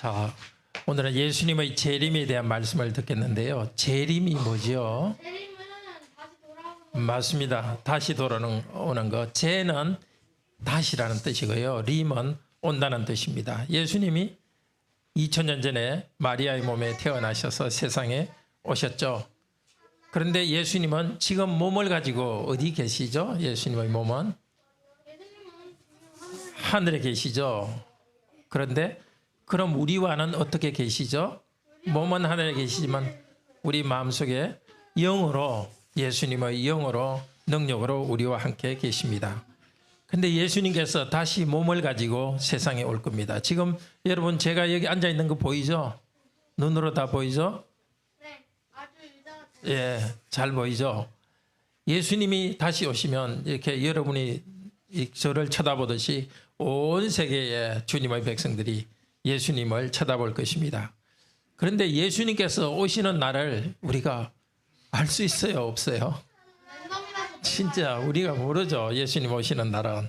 자, 오늘은 예수님의 재림에 대한 말씀을 듣겠는데요. 재림이 뭐죠? 재림은 다시 돌아오는 맞습니다. 다시 돌아오는 것. 재는 다시라는 뜻이고요. 림은 온다는 뜻입니다. 예수님이 2000년 전에 마리아의 몸에 태어나셔서 세상에 오셨죠. 그런데 예수님은 지금 몸을 가지고 어디 계시죠? 예수님의 몸은 하늘에 계시죠. 그런데 그럼 우리와는 어떻게 계시죠? 몸은 하늘에 계시지만 우리 마음속에 영으로, 예수님의 영으로, 능력으로 우리와 함께 계십니다. 근데 예수님께서 다시 몸을 가지고 세상에 올 겁니다. 지금 여러분 제가 여기 앉아 있는 거 보이죠? 눈으로 다 보이죠? 네, 아주 유자같이 예, 잘 보이죠? 예수님이 다시 오시면 이렇게 여러분이 저를 쳐다보듯이 온 세계의 주님의 백성들이 예수님을 쳐다볼 것입니다. 그런데 예수님께서 오시는 날을 우리가 알 수 있어요? 없어요? 랜덤이라서 진짜 우리가 모르죠. 예수님 오시는 날은.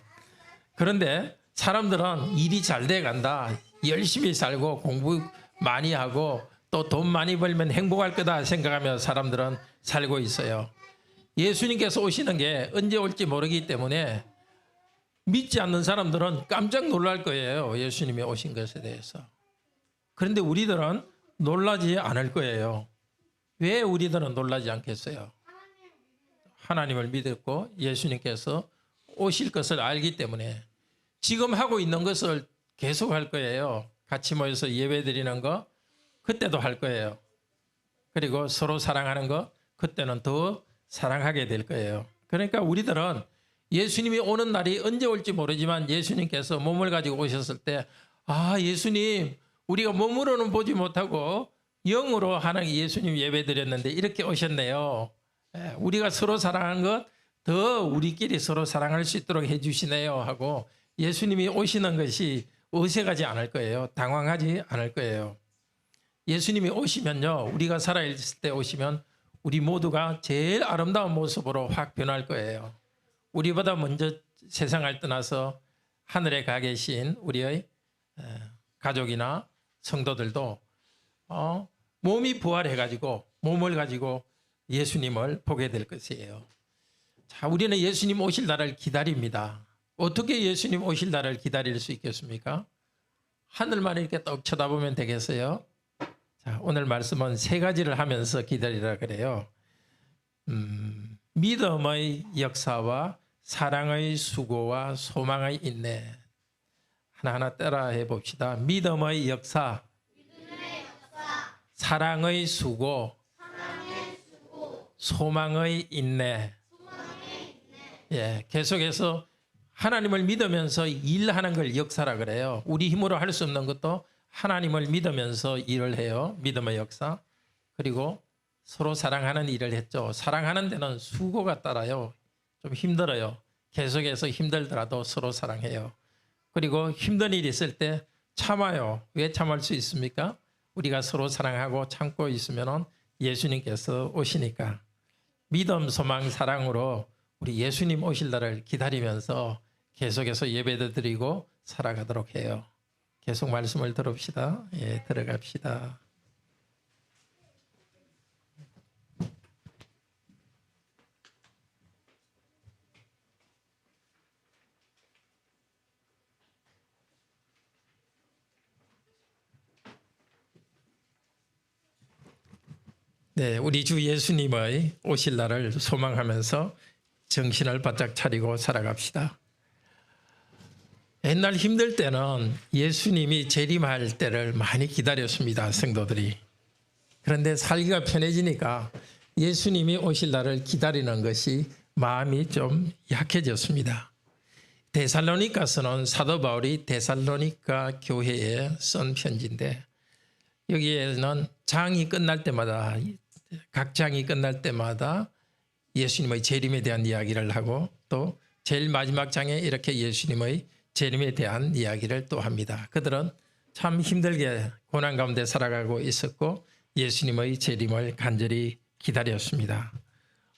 그런데 사람들은 일이 잘 돼 간다. 열심히 살고 공부 많이 하고 또 돈 많이 벌면 행복할 거다 생각하며 사람들은 살고 있어요. 예수님께서 오시는 게 언제 올지 모르기 때문에 믿지 않는 사람들은 깜짝 놀랄 거예요. 예수님이 오신 것에 대해서. 그런데 우리들은 놀라지 않을 거예요. 왜 우리들은 놀라지 않겠어요? 하나님을 믿었고 예수님께서 오실 것을 알기 때문에 지금 하고 있는 것을 계속 할 거예요. 같이 모여서 예배 드리는 거 그때도 할 거예요. 그리고 서로 사랑하는 거 그때는 더 사랑하게 될 거예요. 그러니까 우리들은 예수님이 오는 날이 언제 올지 모르지만 예수님께서 몸을 가지고 오셨을 때 예수님 우리가 몸으로는 보지 못하고 영으로 하나님 예수님 예배 드렸는데 이렇게 오셨네요. 우리가 서로 사랑하는 것 더 우리끼리 서로 사랑할 수 있도록 해주시네요 하고 예수님이 오시는 것이 어색하지 않을 거예요. 당황하지 않을 거예요. 예수님이 오시면요, 우리가 살아있을 때 오시면 우리 모두가 제일 아름다운 모습으로 확 변할 거예요. 우리보다 먼저 세상을 떠나서 하늘에 가 계신 우리의 가족이나 성도들도 몸이 부활해가지고 몸을 가지고 예수님을 보게 될 것이에요. 자, 우리는 예수님 오실 날을 기다립니다. 어떻게 예수님 오실 날을 기다릴 수 있겠습니까? 하늘만 이렇게 떡 쳐다보면 되겠어요? 자, 오늘 말씀은 세 가지를 하면서 기다리라 그래요. 믿음의 역사와 사랑의 수고와 소망의 인내. 하나하나 따라해 봅시다. 믿음의 역사, 사랑의 수고, 소망의 인내. 예, 계속해서 하나님을 믿으면서 일하는 걸 역사라 그래요. 우리 힘으로 할 수 없는 것도 하나님을 믿으면서 일을 해요. 믿음의 역사. 그리고 서로 사랑하는 일을 했죠. 사랑하는 데는 수고가 따라요. 좀 힘들어요. 계속해서 힘들더라도 서로 사랑해요. 그리고 힘든 일이 있을 때 참아요. 왜 참을 수 있습니까? 우리가 서로 사랑하고 참고 있으면 예수님께서 오시니까. 믿음, 소망, 사랑으로 우리 예수님 오실 날을 기다리면서 계속해서 예배도 드리고 살아가도록 해요. 계속 말씀을 들읍시다. 예, 들어갑시다. 네, 우리 주 예수님의 오실 날을 소망하면서 정신을 바짝 차리고 살아갑시다. 옛날 힘들 때는 예수님이 재림할 때를 많이 기다렸습니다. 성도들이. 그런데 살기가 편해지니까 예수님이 오실 날을 기다리는 것이 마음이 좀 약해졌습니다. 데살로니가서는 사도 바울이 데살로니가 교회에 쓴 편지인데 여기에는 장이 끝날 때마다 각 장이 끝날 때마다 예수님의 재림에 대한 이야기를 하고 또 제일 마지막 장에 이렇게 예수님의 재림에 대한 이야기를 또 합니다. 그들은 참 힘들게 고난 가운데 살아가고 있었고 예수님의 재림을 간절히 기다렸습니다.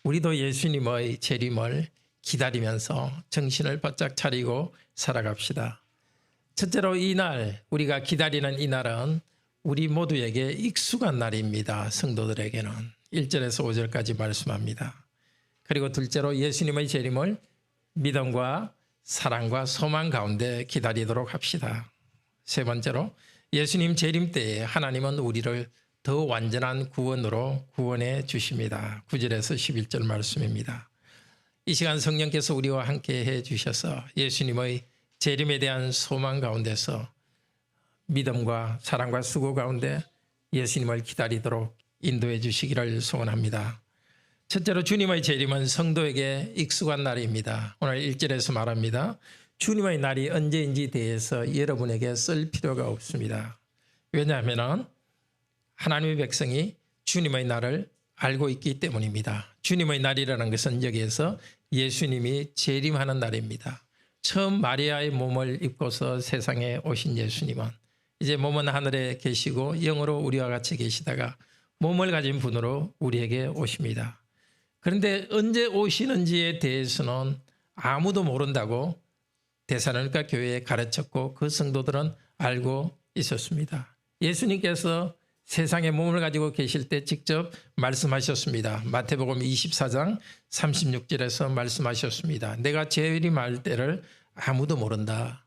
우리도 예수님의 재림을 기다리면서 정신을 바짝 차리고 살아갑시다. 첫째로 이날 우리가 기다리는 이 날은 우리 모두에게 익숙한 날입니다. 성도들에게는 1절에서 5절까지 말씀합니다. 그리고 둘째로 예수님의 재림을 믿음과 사랑과 소망 가운데 기다리도록 합시다. 세 번째로 예수님 재림 때에 하나님은 우리를 더 완전한 구원으로 구원해 주십니다. 9절에서 11절 말씀입니다. 이 시간 성령께서 우리와 함께 해 주셔서 예수님의 재림에 대한 소망 가운데서 믿음과 사랑과 수고 가운데 예수님을 기다리도록 인도해 주시기를 소원합니다. 첫째로 주님의 재림은 성도에게 익숙한 날입니다. 오늘 1절에서 말합니다. 주님의 날이 언제인지 대해서 여러분에게 쓸 필요가 없습니다. 왜냐하면 하나님의 백성이 주님의 날을 알고 있기 때문입니다. 주님의 날이라는 것은 여기에서 예수님이 재림하는 날입니다. 처음 마리아의 몸을 입고서 세상에 오신 예수님은 이제 몸은 하늘에 계시고 영으로 우리와 같이 계시다가 몸을 가진 분으로 우리에게 오십니다. 그런데 언제 오시는지에 대해서는 아무도 모른다고 데살로니가 교회에 가르쳤고 그 성도들은 알고 있었습니다. 예수님께서 세상에 몸을 가지고 계실 때 직접 말씀하셨습니다. 마태복음 24장 36절에서 말씀하셨습니다. 내가 재림할 때를 아무도 모른다.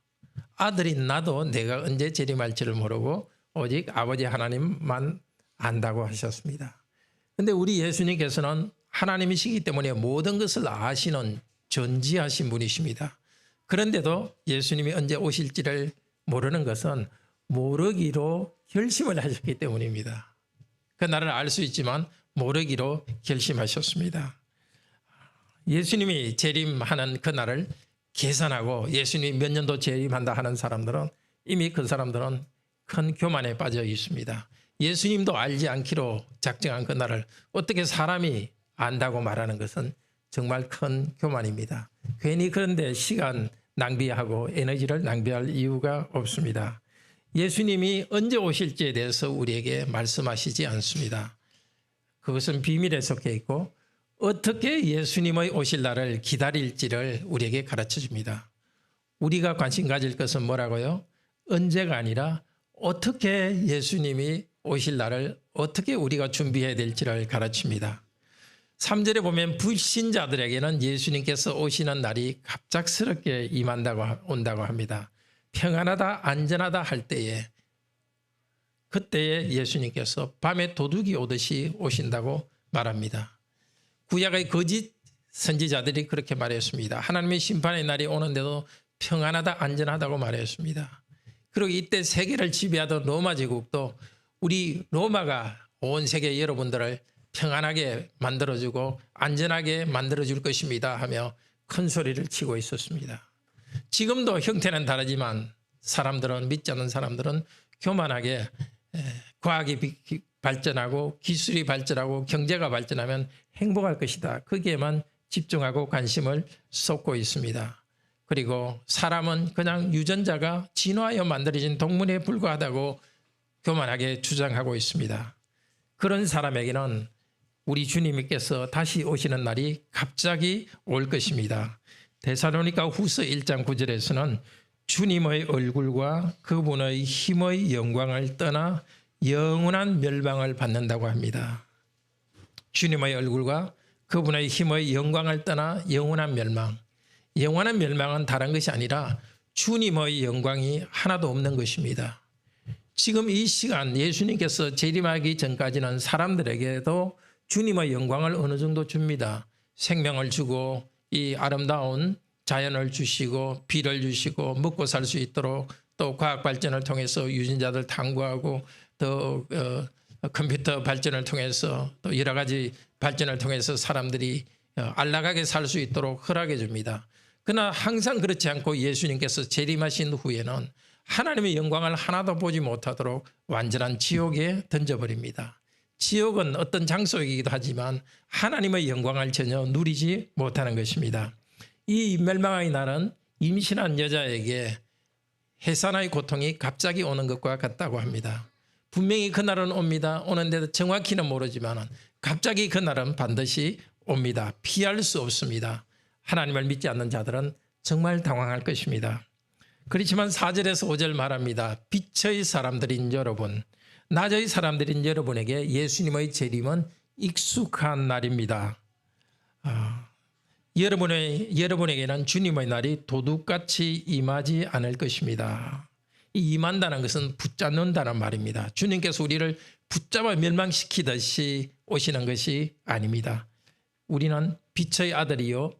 아들이 나도 내가 언제 재림할지를 모르고 오직 아버지 하나님만 안다고 하셨습니다. 그런데 우리 예수님께서는 하나님이시기 때문에 모든 것을 아시는 전지하신 분이십니다. 그런데도 예수님이 언제 오실지를 모르는 것은 모르기로 결심을 하셨기 때문입니다. 그 날을 알 수 있지만 모르기로 결심하셨습니다. 예수님이 재림하는 그 날을 계산하고 예수님이 몇 년도 재림한다 하는 사람들은 이미 그 사람들은 큰 교만에 빠져 있습니다. 예수님도 알지 않기로 작정한 그 날을 어떻게 사람이 안다고 말하는 것은 정말 큰 교만입니다. 괜히 그런데 시간 낭비하고 에너지를 낭비할 이유가 없습니다. 예수님이 언제 오실지에 대해서 우리에게 말씀하시지 않습니다. 그것은 비밀에 속해 있고 어떻게 예수님의 오실 날을 기다릴지를 우리에게 가르쳐 줍니다. 우리가 관심 가질 것은 뭐라고요? 언제가 아니라 어떻게 예수님이 오실 날을 어떻게 우리가 준비해야 될지를 가르칩니다. 3절에 보면 불신자들에게는 예수님께서 오시는 날이 갑작스럽게 온다고 합니다. 평안하다 안전하다 할 때에 그때에 예수님께서 밤에 도둑이 오듯이 오신다고 말합니다. 구약의 거짓 선지자들이 그렇게 말했습니다. 하나님의 심판의 날이 오는데도 평안하다 안전하다고 말했습니다. 그리고 이때 세계를 지배하던 로마 제국도 우리 로마가 온 세계 여러분들을 평안하게 만들어주고 안전하게 만들어줄 것입니다 하며 큰 소리를 치고 있었습니다. 지금도 형태는 다르지만 사람들은 믿지 않는 사람들은 교만하게 과학이 발전하고 기술이 발전하고 경제가 발전하면 행복할 것이다. 거기에만 집중하고 관심을 쏟고 있습니다. 그리고 사람은 그냥 유전자가 진화하여 만들어진 동물에 불과하다고 교만하게 주장하고 있습니다. 그런 사람에게는 우리 주님께서 다시 오시는 날이 갑자기 올 것입니다. 데살로니가 후서 1장 9절에서는 주님의 얼굴과 그분의 힘의 영광을 떠나 영원한 멸망을 받는다고 합니다. 주님의 얼굴과 그분의 힘의 영광을 떠나 영원한 멸망. 영원한 멸망은 다른 것이 아니라 주님의 영광이 하나도 없는 것입니다. 지금 이 시간 예수님께서 재림하기 전까지는 사람들에게도 주님의 영광을 어느 정도 줍니다. 생명을 주고 이 아름다운 자연을 주시고 비를 주시고 먹고 살 수 있도록 또 과학 발전을 통해서 유전자들 탐구하고 또 컴퓨터 발전을 통해서 또 여러 가지 발전을 통해서 사람들이 안락하게 살 수 있도록 허락해 줍니다. 그러나 항상 그렇지 않고 예수님께서 재림하신 후에는 하나님의 영광을 하나도 보지 못하도록 완전한 지옥에 던져버립니다. 지옥은 어떤 장소이기도 하지만 하나님의 영광을 전혀 누리지 못하는 것입니다. 이 멸망의 날은 임신한 여자에게 해산의 고통이 갑자기 오는 것과 같다고 합니다. 분명히 그날은 옵니다. 오는데도 정확히는 모르지만 갑자기 그날은 반드시 옵니다. 피할 수 없습니다. 하나님을 믿지 않는 자들은 정말 당황할 것입니다. 그렇지만 4절에서 5절 말합니다. 빛의 사람들인 여러분, 낮의 사람들인 여러분에게 예수님의 재림은 익숙한 날입니다. 여러분에게는 주님의 날이 도둑같이 임하지 않을 것입니다. 이 임한다는 것은 붙잡는다는 말입니다. 주님께서 우리를 붙잡아 멸망시키듯이 오시는 것이 아닙니다. 우리는 빛의 아들이요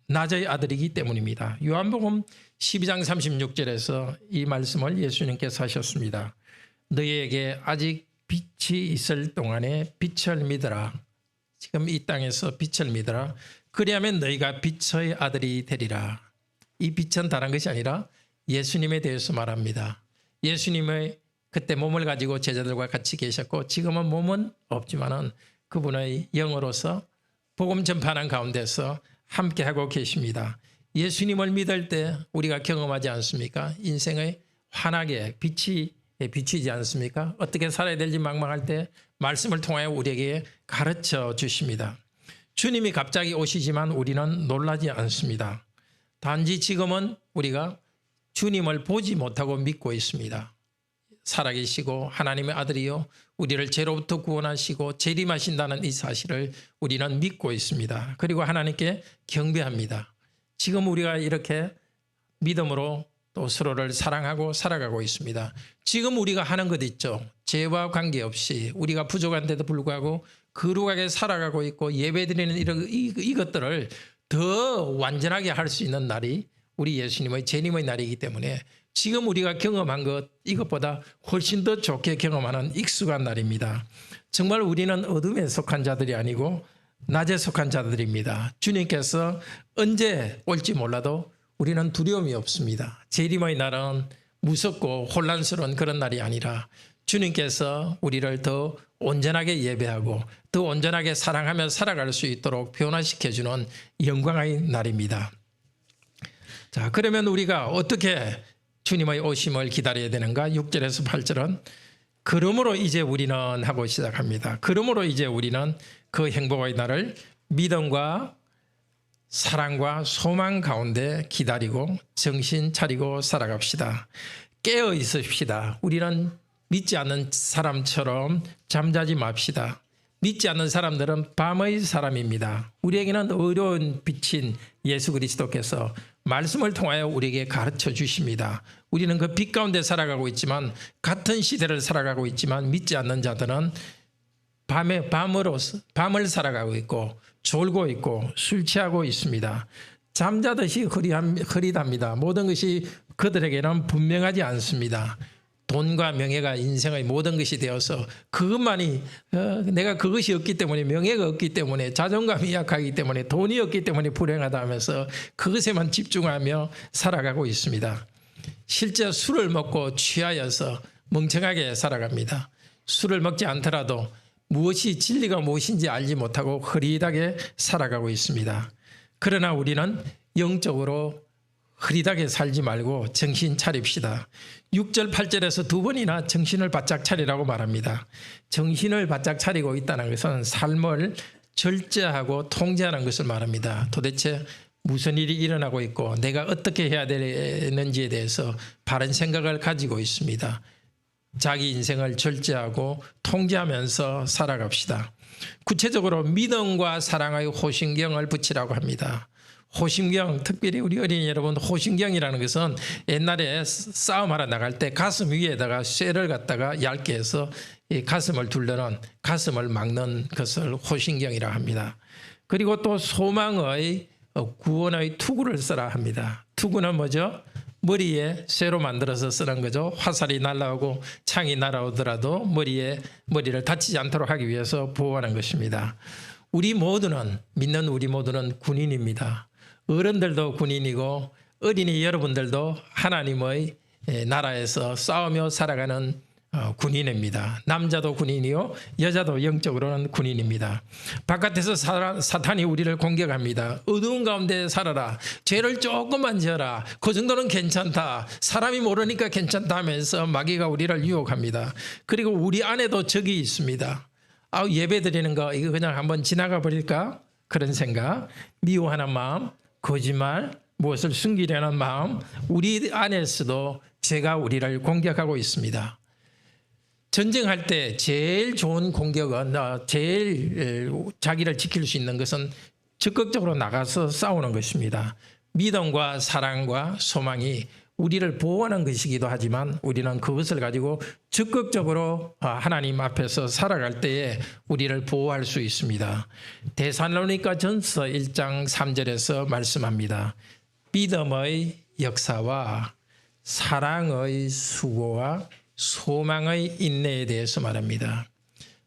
낮의 아들이기 때문입니다. 요한복음 12장 36절에서 이 말씀을 예수님께서 하셨습니다. 너희에게 아직 빛이 있을 동안에 빛을 믿어라. 지금 이 땅에서 빛을 믿어라. 그리하면 너희가 빛의 아들이 되리라. 이 빛은 다른 것이 아니라 예수님에 대해서 말합니다. 예수님의 그때 몸을 가지고 제자들과 같이 계셨고 지금은 몸은 없지만은 그분의 영으로서 복음 전파하는 가운데서 함께하고 계십니다. 예수님을 믿을 때 우리가 경험하지 않습니까? 인생의 환하게 빛이 비치지 않습니까? 어떻게 살아야 될지 막막할 때 말씀을 통하여 우리에게 가르쳐 주십니다. 주님이 갑자기 오시지만 우리는 놀라지 않습니다. 단지 지금은 우리가 주님을 보지 못하고 믿고 있습니다. 살아계시고 하나님의 아들이요 우리를 죄로부터 구원하시고 재림하신다는 이 사실을 우리는 믿고 있습니다. 그리고 하나님께 경배합니다. 지금 우리가 이렇게 믿음으로 또 서로를 사랑하고 살아가고 있습니다. 지금 우리가 하는 것 있죠. 죄와 관계없이 우리가 부족한데도 불구하고 거룩하게 살아가고 있고 예배드리는 이것들을 더 완전하게 할 수 있는 날이 우리 예수님의 재림의 날이기 때문에 지금 우리가 경험한 것 이것보다 훨씬 더 좋게 경험하는 익숙한 날입니다. 정말 우리는 어둠에 속한 자들이 아니고 낮에 속한 자들입니다. 주님께서 언제 올지 몰라도 우리는 두려움이 없습니다. 재림의 날은 무섭고 혼란스러운 그런 날이 아니라 주님께서 우리를 더 온전하게 예배하고 더 온전하게 사랑하며 살아갈 수 있도록 변화시켜주는 영광의 날입니다. 자, 그러면 우리가 어떻게 주님의 오심을 기다려야 되는가? 6절에서 8절은 그러므로 이제 우리는 하고 시작합니다. 그러므로 이제 우리는 그 행복의 날을 믿음과 사랑과 소망 가운데 기다리고 정신 차리고 살아갑시다. 깨어 있읍시다. 우리는 믿지 않는 사람처럼 잠자지 맙시다. 믿지 않는 사람들은 밤의 사람입니다. 우리에게는 어려운 빛인 예수 그리스도께서 말씀을 통하여 우리에게 가르쳐 주십니다. 우리는 그 빛 가운데 살아가고 있지만 같은 시대를 살아가고 있지만 믿지 않는 자들은 밤을 살아가고 있고 졸고 있고 술 취하고 있습니다. 잠자듯이 흐리답니다. 모든 것이 그들에게는 분명하지 않습니다. 돈과 명예가 인생의 모든 것이 되어서 그것만이 내가 그것이 없기 때문에 명예가 없기 때문에 자존감이 약하기 때문에 돈이 없기 때문에 불행하다 하면서 그것에만 집중하며 살아가고 있습니다. 실제 술을 먹고 취하여서 멍청하게 살아갑니다. 술을 먹지 않더라도 무엇이 진리가 무엇인지 알지 못하고 흐릿하게 살아가고 있습니다. 그러나 우리는 영적으로 흐릿하게 살지 말고 정신 차립시다. 6절 8절에서 두 번이나 정신을 바짝 차리라고 말합니다. 정신을 바짝 차리고 있다는 것은 삶을 절제하고 통제하는 것을 말합니다. 도대체 무슨 일이 일어나고 있고 내가 어떻게 해야 되는지에 대해서 바른 생각을 가지고 있습니다. 자기 인생을 절제하고 통제하면서 살아갑시다. 구체적으로 믿음과 사랑의 호신경을 붙이라고 합니다. 호신경, 특별히 우리 어린이 여러분, 호신경이라는 것은 옛날에 싸움하러 나갈 때 가슴 위에다가 쇠를 갖다가 얇게 해서 이 가슴을 둘러는, 가슴을 막는 것을 호신경이라 합니다. 그리고 또 소망의 구원의 투구를 쓰라 합니다. 투구는 뭐죠? 머리에 쇠로 만들어서 쓰는 거죠. 화살이 날아오고 창이 날아오더라도 머리를 다치지 않도록 하기 위해서 보호하는 것입니다. 믿는 우리 모두는 군인입니다. 어른들도 군인이고 어린이 여러분들도 하나님의 나라에서 싸우며 살아가는 군인입니다. 남자도 군인이요 여자도 영적으로는 군인입니다. 바깥에서 사탄이 우리를 공격합니다. 어두운 가운데 살아라. 죄를 조금만 지어라. 그 정도는 괜찮다. 사람이 모르니까 괜찮다 하면서 마귀가 우리를 유혹합니다. 그리고 우리 안에도 적이 있습니다. 예배 드리는 거 이거 그냥 한번 지나가 버릴까? 그런 생각, 미워하는 마음, 거짓말, 무엇을 숨기려는 마음, 우리 안에서도 죄가 우리를 공격하고 있습니다. 전쟁할 때 제일 좋은 공격은 제일 자기를 지킬 수 있는 것은 적극적으로 나가서 싸우는 것입니다. 믿음과 사랑과 소망이 우리를 보호하는 것이기도 하지만 우리는 그것을 가지고 적극적으로 하나님 앞에서 살아갈 때에 우리를 보호할 수 있습니다. 데살로니가 전서 1장 3절에서 말씀합니다. 믿음의 역사와 사랑의 수고와 소망의 인내에 대해서 말합니다.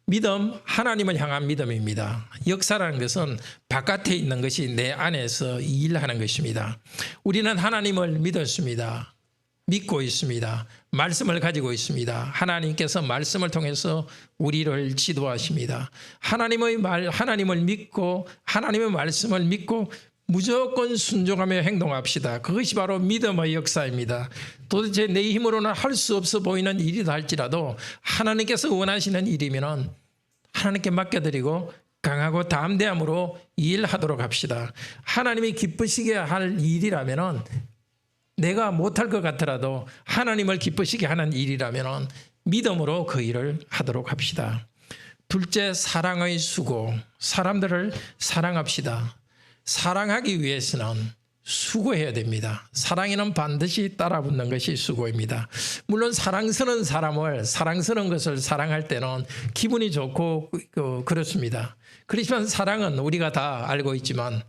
믿음, 하나님을 향한 믿음입니다. 역사라는 것은 바깥에 있는 것이 내 안에서 일하는 것입니다. 우리는 하나님을 믿었습니다. 믿고 있습니다. 말씀을 가지고 있습니다. 하나님께서 말씀을 통해서 우리를 지도하십니다. 하나님을 믿고 하나님의 말씀을 믿고 무조건 순종하며 행동합시다. 그것이 바로 믿음의 역사입니다. 도대체 내 힘으로는 할 수 없어 보이는 일이다 할지라도 하나님께서 원하시는 일이면 하나님께 맡겨드리고 강하고 담대함으로 일하도록 합시다. 하나님이 기쁘시게 할 일이라면 내가 못할 것 같더라도 하나님을 기쁘시게 하는 일이라면 믿음으로 그 일을 하도록 합시다. 둘째, 사랑의 수고. 사람들을 사랑합시다. 사랑하기 위해서는 수고해야 됩니다. 사랑에는 반드시 따라붙는 것이 수고입니다. 물론 사랑스러운 것을 사랑할 때는 기분이 좋고 그렇습니다. 그렇지만 사랑은 우리가 다 알고 있지만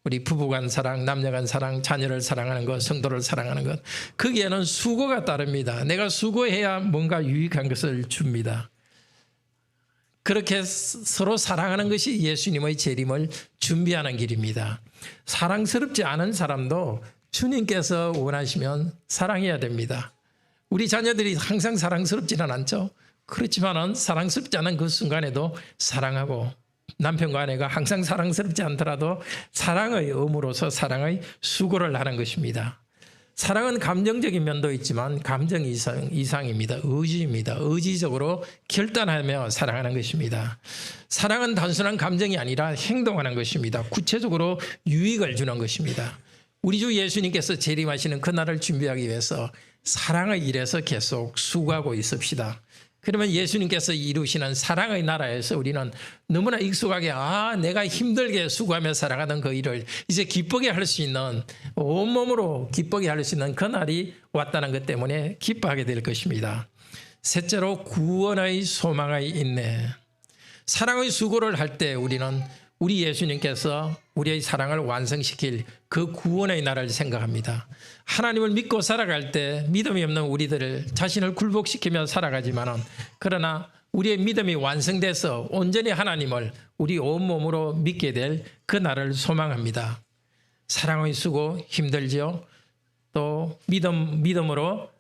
우리 부부간 사랑, 남녀간 사랑, 자녀를 사랑하는 것, 성도를 사랑하는 것, 거기에는 수고가 따릅니다. 내가 수고해야 뭔가 유익한 것을 줍니다. 그렇게 서로 사랑하는 것이 예수님의 재림을 준비하는 길입니다. 사랑스럽지 않은 사람도 주님께서 원하시면 사랑해야 됩니다. 우리 자녀들이 항상 사랑스럽지는 않죠. 그렇지만은 사랑스럽지 않은 그 순간에도 사랑하고, 남편과 아내가 항상 사랑스럽지 않더라도 사랑의 의무로서 사랑의 수고를 하는 것입니다. 사랑은 감정적인 면도 있지만 감정 이상입니다. 의지입니다. 의지적으로 결단하며 사랑하는 것입니다. 사랑은 단순한 감정이 아니라 행동하는 것입니다. 구체적으로 유익을 주는 것입니다. 우리 주 예수님께서 재림하시는 그날을 준비하기 위해서 사랑의 일에서 계속 수고하고 있읍시다. 그러면 예수님께서 이루시는 사랑의 나라에서 우리는 너무나 익숙하게 내가 힘들게 수고하며 살아가던 그 일을 이제 기쁘게 할 수 있는, 온몸으로 기쁘게 할 수 있는 그날이 왔다는 것 때문에 기뻐하게 될 것입니다. 셋째로 구원의 소망의 인내. 사랑의 수고를 할 때 우리는 우리 예수님께서 우리의 사랑을 완성시킬 그 구원의 날을 생각합니다. 하나님을 믿고 살아갈 때 믿음이 없는 우리들을 자신을 굴복시키며 살아가지만은, 그러나 우리의 믿음이 완성돼서 온전히 하나님을 우리 온몸으로 믿게 될 그 날을 소망합니다. 사랑의 수고 힘들지요. 또 믿음으로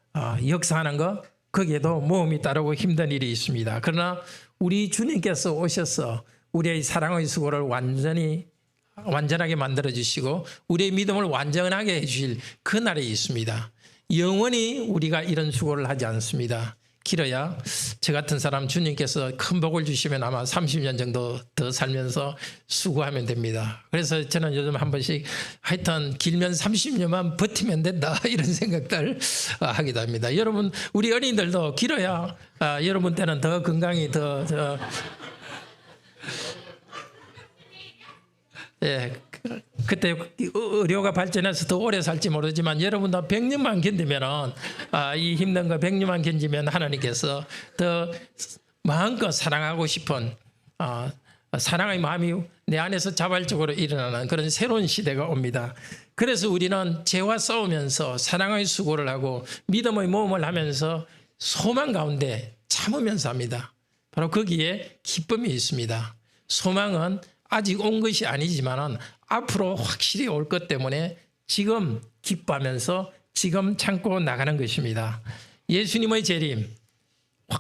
역사하는 것, 거기에도 모험이 따르고 힘든 일이 있습니다. 그러나 우리 주님께서 오셔서 우리의 사랑의 수고를 완전하게 만들어 주시고 우리의 믿음을 완전하게 해 주실 그 날이 있습니다. 영원히 우리가 이런 수고를 하지 않습니다. 길어야 저 같은 사람 주님께서 큰 복을 주시면 아마 30년 정도 더 살면서 수고하면 됩니다. 그래서 저는 요즘 한 번씩 하여튼 길면 30년만 버티면 된다 이런 생각들 하기도 합니다. 여러분, 우리 어린이들도 길어야 여러분 때는 더 건강히 그때 의료가 발전해서 더 오래 살지 모르지만 여러분도 100년만 견디면은 이 힘든 거 100년만 견디면 하나님께서 더 마음껏 사랑하고 싶은 사랑의 마음이 내 안에서 자발적으로 일어나는 그런 새로운 시대가 옵니다. 그래서 우리는 죄와 싸우면서 사랑의 수고를 하고 믿음의 모험을 하면서 소망 가운데 참으면서 합니다. 바로 거기에 기쁨이 있습니다. 소망은 아직 온 것이 아니지만 앞으로 확실히 올 것 때문에 지금 기뻐하면서 지금 참고 나가는 것입니다. 예수님의 재림,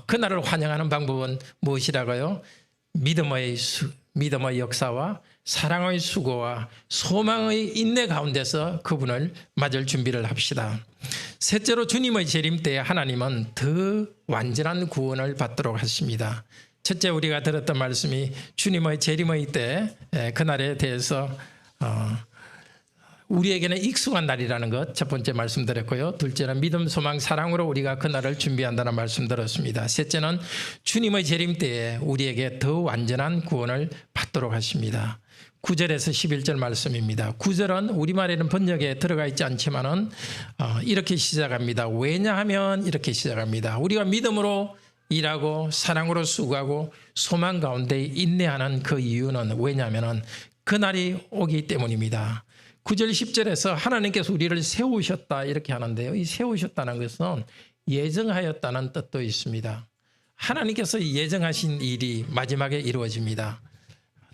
그날을 환영하는 방법은 무엇이라고요? 믿음의 역사와 사랑의 수고와 소망의 인내 가운데서 그분을 맞을 준비를 합시다. 셋째로 주님의 재림 때 하나님은 더 완전한 구원을 받도록 하십니다. 첫째, 우리가 들었던 말씀이 주님의 재림의 때 그날에 대해서 우리에게는 익숙한 날이라는 것 첫 번째 말씀드렸고요. 둘째는 믿음, 소망, 사랑으로 우리가 그날을 준비한다는 말씀드렸습니다. 셋째는 주님의 재림 때에 우리에게 더 완전한 구원을 받도록 하십니다. 9절에서 11절 말씀입니다. 9절은 우리말에는 번역에 들어가 있지 않지만은 이렇게 시작합니다. 왜냐하면 이렇게 시작합니다. 우리가 믿음으로 일하고 사랑으로 수고하고 소망 가운데 인내하는 그 이유는 왜냐하면 그날이 오기 때문입니다. 9절 10절에서 하나님께서 우리를 세우셨다 이렇게 하는데요. 이 세우셨다는 것은 예정하였다는 뜻도 있습니다. 하나님께서 예정하신 일이 마지막에 이루어집니다.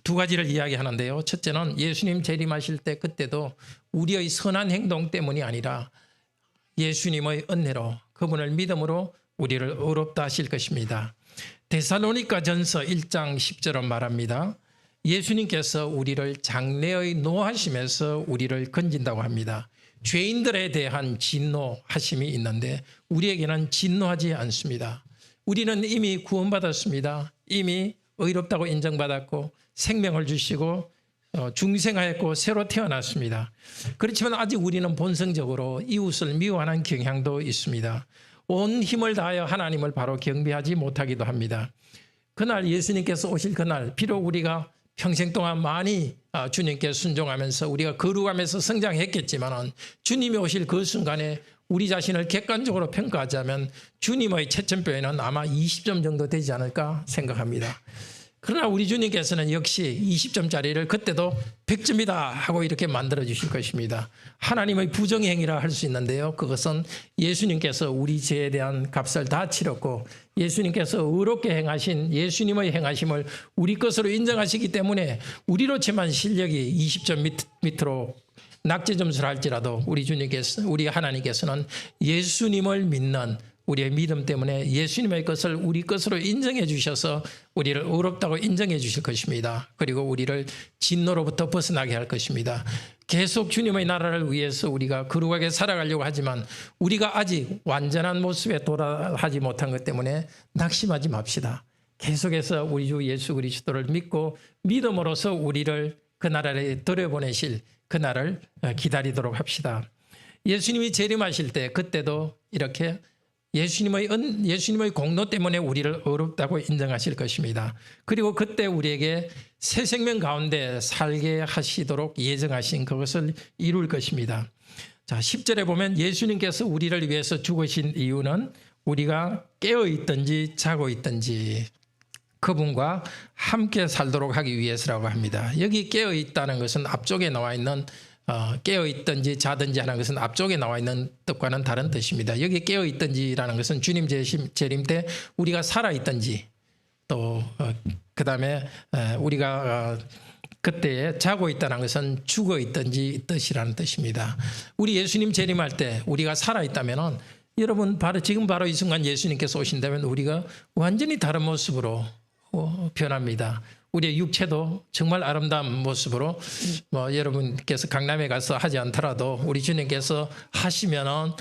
두 가지를 이야기하는데요. 첫째는 예수님 재림하실 때 그때도 우리의 선한 행동 때문이 아니라 예수님의 은혜로 그분을 믿음으로 우리를 의롭다 하실 것입니다. 데살로니가 전서 1장 10절은 말합니다. 예수님께서 우리를 장래의 노하심에서 우리를 건진다고 합니다. 죄인들에 대한 진노하심이 있는데 우리에게는 진노하지 않습니다. 우리는 이미 구원받았습니다. 이미 의롭다고 인정받았고 생명을 주시고 중생하였고 새로 태어났습니다. 그렇지만 아직 우리는 본성적으로 이웃을 미워하는 경향도 있습니다. 온 힘을 다하여 하나님을 바로 경배하지 못하기도 합니다. 그날 예수님께서 오실 그날 비록 우리가 평생 동안 많이 주님께 순종하면서 우리가 거룩하면서 성장했겠지만 주님이 오실 그 순간에 우리 자신을 객관적으로 평가하자면 주님의 채점표에는 아마 20점 정도 되지 않을까 생각합니다. 그러나 우리 주님께서는 역시 20점짜리를 그때도 100점이다 하고 이렇게 만들어 주실 것입니다. 하나님의 부정행위라 할 수 있는데요. 그것은 예수님께서 우리 죄에 대한 값을 다 치렀고 예수님께서 의롭게 행하신 예수님의 행하심을 우리 것으로 인정하시기 때문에 우리로 치면 실력이 20점 밑으로 낙제 점수를 할지라도 우리 하나님께서는 예수님을 믿는 우리의 믿음 때문에 예수님의 것을 우리 것으로 인정해 주셔서 우리를 의롭다고 인정해 주실 것입니다. 그리고 우리를 진노로부터 벗어나게 할 것입니다. 계속 주님의 나라를 위해서 우리가 거룩하게 살아가려고 하지만 우리가 아직 완전한 모습에 도달하지 못한 것 때문에 낙심하지 맙시다. 계속해서 우리 주 예수 그리스도를 믿고 믿음으로써 우리를 그 나라에 들여보내실 그 날을 기다리도록 합시다. 예수님이 재림하실 때 그때도 이렇게 예수님의 공로 때문에 우리를 의롭다고 인정하실 것입니다. 그리고 그때 우리에게 새 생명 가운데 살게 하시도록 예정하신 그것을 이룰 것입니다. 자, 10절에 보면 예수님께서 우리를 위해서 죽으신 이유는 우리가 깨어 있든지 자고 있든지 그분과 함께 살도록 하기 위해서라고 합니다. 여기 깨어 있다는 것은 앞쪽에 나와 있는 깨어 있든지 자든지 하는 것은 앞쪽에 나와 있는 뜻과는 다른 뜻입니다. 여기 깨어 있든지라는 것은 주님 재림 때 우리가 살아 있든지 또 그다음에 우리가 그때에 자고 있다는 것은 죽어 있든지 뜻이라는 뜻입니다. 우리 예수님 재림할 때 우리가 살아 있다면은 여러분 지금 바로 이 순간 예수님께서 오신다면 우리가 완전히 다른 모습으로 변합니다. 우리의 육체도 정말 아름다운 모습으로 여러분께서 강남에 가서 하지 않더라도 우리 주님께서 하시면은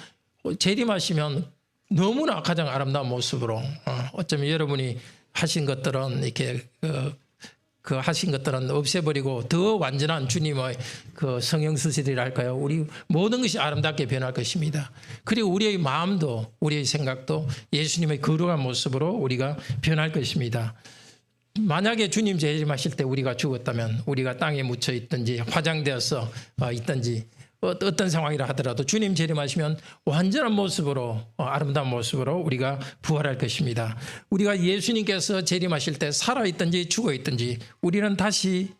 재림하시면 너무나 가장 아름다운 모습으로 어쩌면 여러분이 하신 것들은 이렇게 그 하신 것들은 없애버리고 더 완전한 주님의 그 성형수술이라 할까요? 우리 모든 것이 아름답게 변할 것입니다. 그리고 우리의 마음도 우리의 생각도 예수님의 거룩한 모습으로 우리가 변할 것입니다. 만약에 주님 재림하실 때 우리가 죽었다면 우리가 땅에 묻혀 있든지 화장되어서 있든지 어떤 상황이라 하더라도 주님 재림하시면 완전한 모습으로 아름다운 모습으로 우리가 부활할 것입니다. 우리가 예수님께서 재림하실 때 살아있든지 죽어있든지 우리는 다시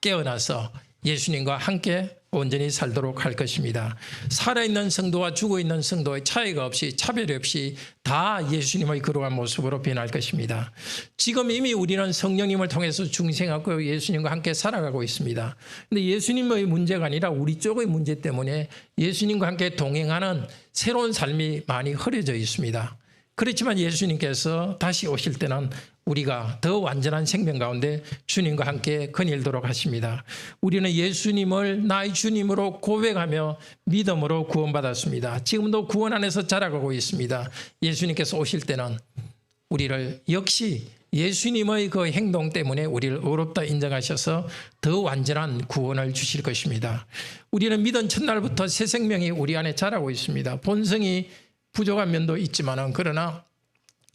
깨어나서 예수님과 함께 온전히 살도록 할 것입니다. 살아있는 성도와 죽어있는 성도의 차이가 없이 차별이 없이 다 예수님의 거룩한 모습으로 변할 것입니다. 지금 이미 우리는 성령님을 통해서 중생하고 예수님과 함께 살아가고 있습니다. 그런데 예수님의 문제가 아니라 우리 쪽의 문제 때문에 예수님과 함께 동행하는 새로운 삶이 많이 흐려져 있습니다. 그렇지만 예수님께서 다시 오실 때는 우리가 더 완전한 생명 가운데 주님과 함께 거닐도록 하십니다. 우리는 예수님을 나의 주님으로 고백하며 믿음으로 구원받았습니다. 지금도 구원 안에서 자라가고 있습니다. 예수님께서 오실 때는 우리를 역시 예수님의 그 행동 때문에 우리를 의롭다 인정하셔서 더 완전한 구원을 주실 것입니다. 우리는 믿은 첫날부터 새 생명이 우리 안에 자라고 있습니다. 본성이 부족한 면도 있지만은 그러나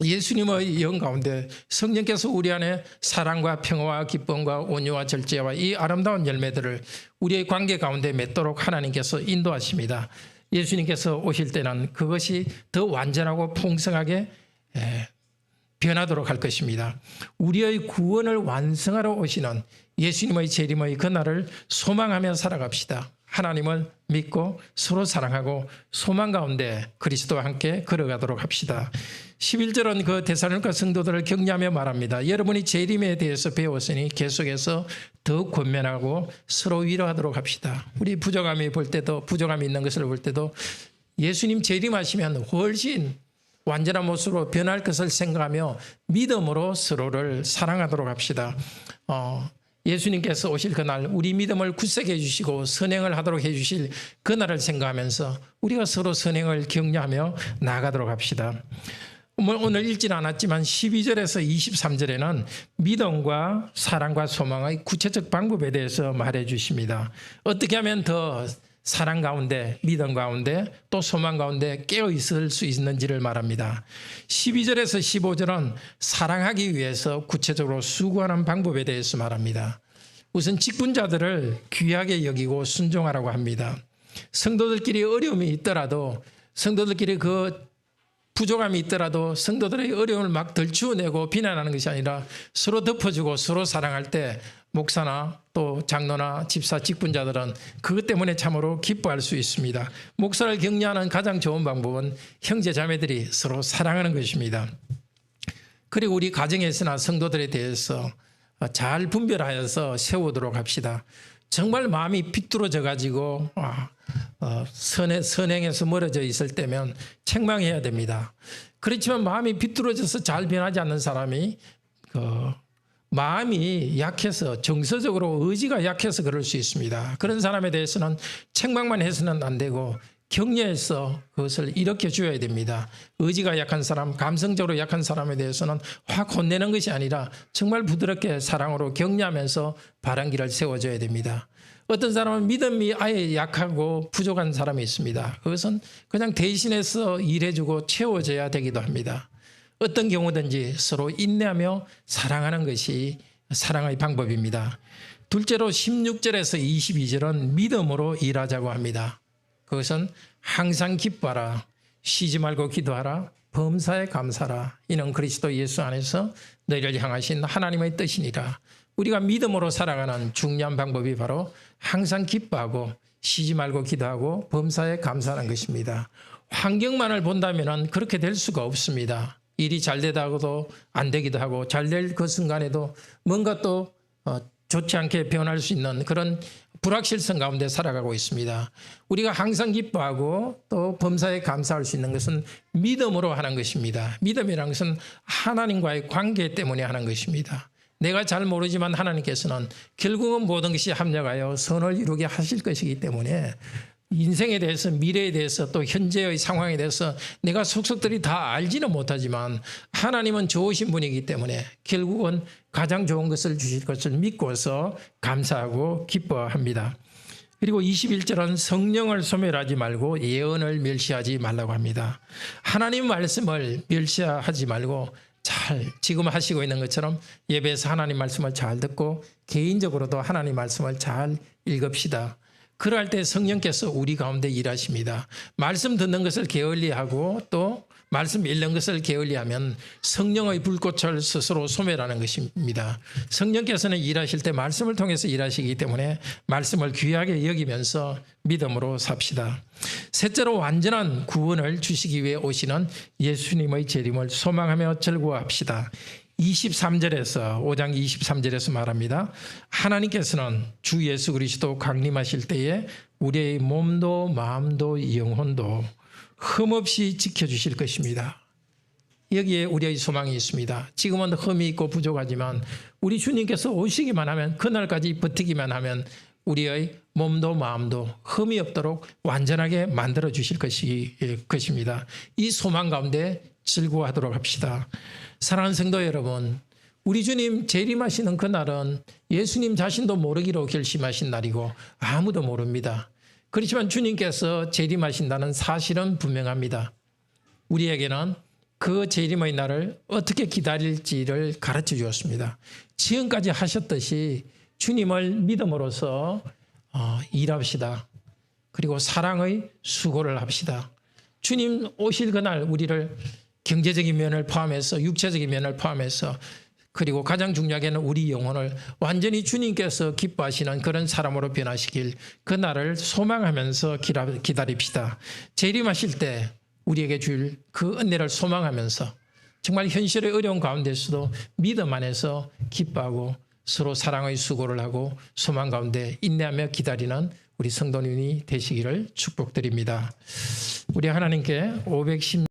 예수님의 영 가운데 성령께서 우리 안에 사랑과 평화와 기쁨과 온유와 절제와 이 아름다운 열매들을 우리의 관계 가운데 맺도록 하나님께서 인도하십니다. 예수님께서 오실 때는 그것이 더 완전하고 풍성하게 변하도록 할 것입니다. 우리의 구원을 완성하러 오시는 예수님의 재림의 그날을 소망하며 살아갑시다. 하나님을 믿고 서로 사랑하고 소망 가운데 그리스도와 함께 걸어가도록 합시다. 11절은 그 데살로니가 성도들을 격려하며 말합니다. 여러분이 재림에 대해서 배웠으니 계속해서 더욱 권면하고 서로 위로하도록 합시다. 우리 부족함이 볼 때도 부족함이 있는 것을 볼 때도 예수님 재림하시면 훨씬 완전한 모습으로 변할 것을 생각하며 믿음으로 서로를 사랑하도록 합시다. 예수님께서 오실 그날 우리 믿음을 굳세게 해주시고 선행을 하도록 해주실 그날을 생각하면서 우리가 서로 선행을 격려하며 나아가도록 합시다. 오늘 읽지는 않았지만 12절에서 23절에는 믿음과 사랑과 소망의 구체적 방법에 대해서 말해 주십니다. 어떻게 하면 더 사랑 가운데 믿음 가운데 또 소망 가운데 깨어 있을 수 있는지를 말합니다. 12절에서 15절은 사랑하기 위해서 구체적으로 수고하는 방법에 대해서 말합니다. 우선 직분자들을 귀하게 여기고 순종하라고 합니다. 성도들끼리 어려움이 있더라도 성도들끼리 그 부족함이 있더라도 성도들의 어려움을 막 덜치워내고 비난하는 것이 아니라 서로 덮어주고 서로 사랑할 때 목사나 또 장로나 집사 직분자들은 그것 때문에 참으로 기뻐할 수 있습니다. 목사를 격려하는 가장 좋은 방법은 형제 자매들이 서로 사랑하는 것입니다. 그리고 우리 가정에서나 성도들에 대해서 잘 분별하여서 세우도록 합시다. 정말 마음이 비뚤어져 가지고 선행에서 멀어져 있을 때면 책망해야 됩니다. 그렇지만 마음이 비뚤어져서 잘 변하지 않는 사람이 마음이 약해서 정서적으로 의지가 약해서 그럴 수 있습니다. 그런 사람에 대해서는 책망만 해서는 안 되고 격려해서 그것을 일으켜 줘야 됩니다. 의지가 약한 사람, 감성적으로 약한 사람에 대해서는 확 혼내는 것이 아니라 정말 부드럽게 사랑으로 격려하면서 바른 길을 세워줘야 됩니다. 어떤 사람은 믿음이 아예 약하고 부족한 사람이 있습니다. 그것은 그냥 대신해서 일해주고 채워줘야 되기도 합니다. 어떤 경우든지 서로 인내하며 사랑하는 것이 사랑의 방법입니다. 둘째로 16절에서 22절은 믿음으로 일하자고 합니다. 그것은 항상 기뻐하라, 쉬지 말고 기도하라, 범사에 감사하라. 이는 그리스도 예수 안에서 너희를 향하신 하나님의 뜻이니라. 우리가 믿음으로 살아가는 중요한 방법이 바로 항상 기뻐하고 쉬지 말고 기도하고 범사에 감사하는 것입니다. 환경만을 본다면 그렇게 될 수가 없습니다. 일이 잘 되다가도 안 되기도 하고 잘 될 그 순간에도 뭔가 또 좋지 않게 변할 수 있는 그런 불확실성 가운데 살아가고 있습니다. 우리가 항상 기뻐하고 또 범사에 감사할 수 있는 것은 믿음으로 하는 것입니다. 믿음이라는 것은 하나님과의 관계 때문에 하는 것입니다. 내가 잘 모르지만 하나님께서는 결국은 모든 것이 합력하여 선을 이루게 하실 것이기 때문에 인생에 대해서 미래에 대해서 또 현재의 상황에 대해서 내가 속속들이 다 알지는 못하지만 하나님은 좋으신 분이기 때문에 결국은 가장 좋은 것을 주실 것을 믿고서 감사하고 기뻐합니다. 그리고 21절은 성령을 소멸하지 말고 예언을 멸시하지 말라고 합니다. 하나님 말씀을 멸시하지 말고 잘 지금 하시고 있는 것처럼 예배에서 하나님 말씀을 잘 듣고 개인적으로도 하나님 말씀을 잘 읽읍시다. 그럴 때 성령께서 우리 가운데 일하십니다. 말씀 듣는 것을 게을리하고 또 말씀 읽는 것을 게을리하면 성령의 불꽃을 스스로 소멸하는 것입니다. 성령께서는 일하실 때 말씀을 통해서 일하시기 때문에 말씀을 귀하게 여기면서 믿음으로 삽시다. 셋째로 완전한 구원을 주시기 위해 오시는 예수님의 재림을 소망하며 즐거워합시다. 23절에서 5장 23절에서 말합니다. 하나님께서는 주 예수 그리스도 강림하실 때에 우리의 몸도 마음도 영혼도 흠없이 지켜주실 것입니다. 여기에 우리의 소망이 있습니다. 지금은 흠이 있고 부족하지만 우리 주님께서 오시기만 하면 그날까지 버티기만 하면 우리의 몸도 마음도 흠이 없도록 완전하게 만들어 주실 것입니다. 이 소망 가운데 즐거워하도록 합시다. 사랑하는 성도 여러분, 우리 주님 재림하시는 그날은 예수님 자신도 모르기로 결심하신 날이고 아무도 모릅니다. 그렇지만 주님께서 재림하신다는 사실은 분명합니다. 우리에게는 그 재림의 날을 어떻게 기다릴지를 가르쳐 주었습니다. 지금까지 하셨듯이 주님을 믿음으로써 일합시다. 그리고 사랑의 수고를 합시다. 주님 오실 그날 우리를 경제적인 면을 포함해서 육체적인 면을 포함해서 그리고 가장 중요하게는 우리 영혼을 완전히 주님께서 기뻐하시는 그런 사람으로 변화시킬 그날을 소망하면서 기다립시다. 재림하실 때 우리에게 줄 그 은혜를 소망하면서 정말 현실의 어려운 가운데서도 믿음 안에서 기뻐하고 서로 사랑의 수고를 하고 소망 가운데 인내하며 기다리는 우리 성도님이 되시기를 축복드립니다. 우리 하나님께 510